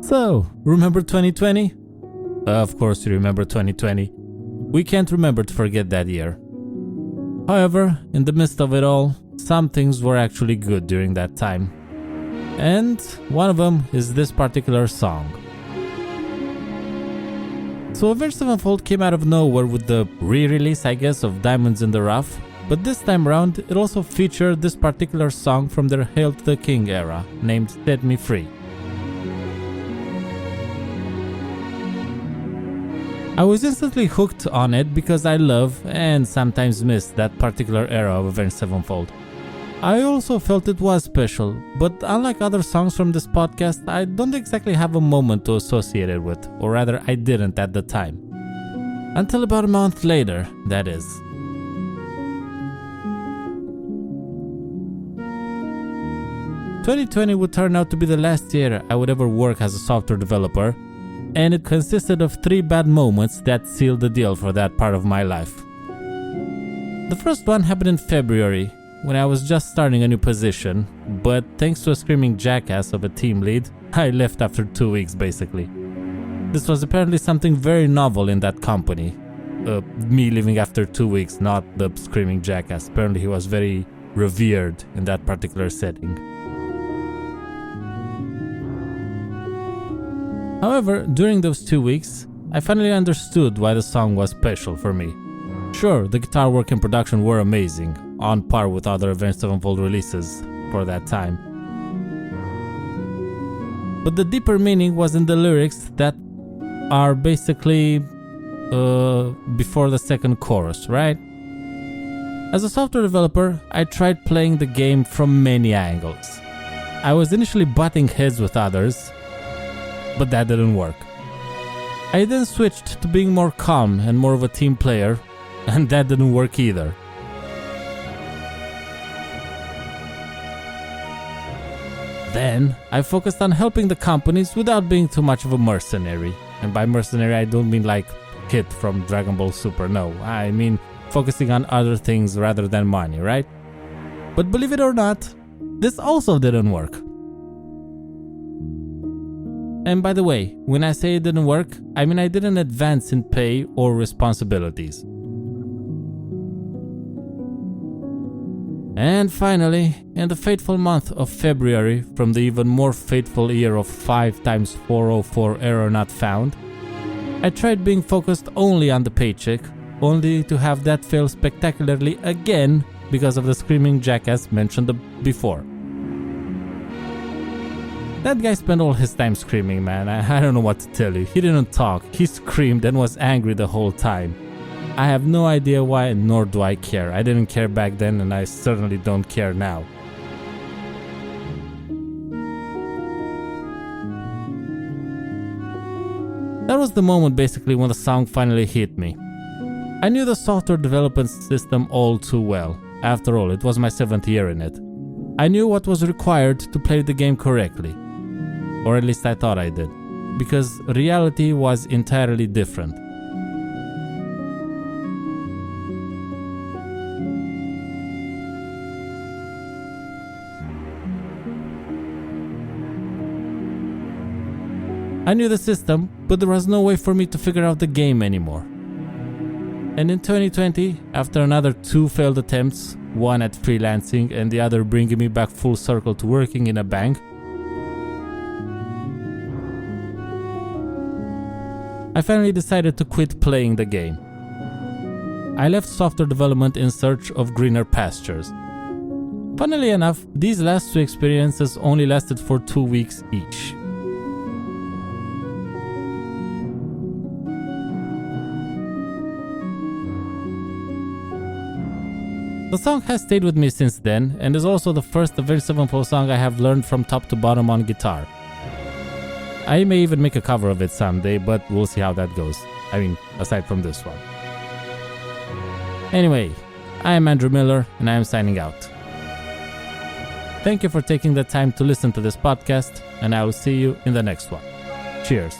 So, remember 2020? Of course you remember 2020. We can't remember to forget that year. However, in the midst of it all, some things were actually good during that time. And one of them is this particular song. So Avenged Sevenfold came out of nowhere with the re-release, I guess, of Diamonds in the Rough, but this time around it also featured this particular song from their Hail to the King era, named Set Me Free. I was instantly hooked on it because I love and sometimes miss that particular era of Avenged Sevenfold. I also felt it was special, but unlike other songs from this podcast, I don't exactly have a moment to associate it with, or rather I didn't at the time. Until about a month later, that is. "2020 would turn out to be the last year I would ever work as a software developer, and it consisted of 3 bad moments that sealed the deal for that part of my life. The first one happened in February, when I was just starting a new position, but thanks to a screaming jackass of a team lead, I left after 2 weeks basically. This was apparently something very novel in that company. Me leaving after 2 weeks, not the screaming jackass. Apparently he was very revered in that particular setting. However, during those 2 weeks, I finally understood why the song was special for me. Sure, the guitar work and production were amazing, on par with other Avenged Sevenfold releases for that time. But the deeper meaning was in the lyrics that are basically before the second chorus, right? As a software developer, I tried playing the game from many angles. I was initially butting heads with others, but that didn't work. I then switched to being more calm and more of a team player, and that didn't work either. Then I focused on helping the companies without being too much of a mercenary. And by mercenary I don't mean like Kid from Dragon Ball Super, no. I mean focusing on other things rather than money, right? But believe it or not, this also didn't work. And by the way, when I say it didn't work, I mean I didn't advance in pay or responsibilities. And finally, in the fateful month of February, from the even more fateful year of 5x404 error not found, I tried being focused only on the paycheck, only to have that fail spectacularly again because of the screaming jackass mentioned before. That guy spent all his time screaming, man. I don't know what to tell you. He didn't talk. He screamed and was angry the whole time. I have no idea why, nor do I care. I didn't care back then, and I certainly don't care now. That was the moment basically when the song finally hit me. I knew the software development system all too well. After all, it was my 7th year in it. I knew what was required to play the game correctly. Or at least I thought I did. Because reality was entirely different. I knew the system, but there was no way for me to figure out the game anymore. And in 2020, after another 2 failed attempts, one at freelancing and the other bringing me back full circle to working in a bank, I finally decided to quit playing the game. I left software development in search of greener pastures. Funnily enough, these last 2 experiences only lasted for 2 weeks each. The song has stayed with me since then, and is also the first Avenged Sevenfold song I have learned from top to bottom on guitar. I may even make a cover of it someday, but we'll see how that goes. I mean, aside from this one. Anyway, I am Andrew Miller, and I am signing out. Thank you for taking the time to listen to this podcast, and I will see you in the next one. Cheers.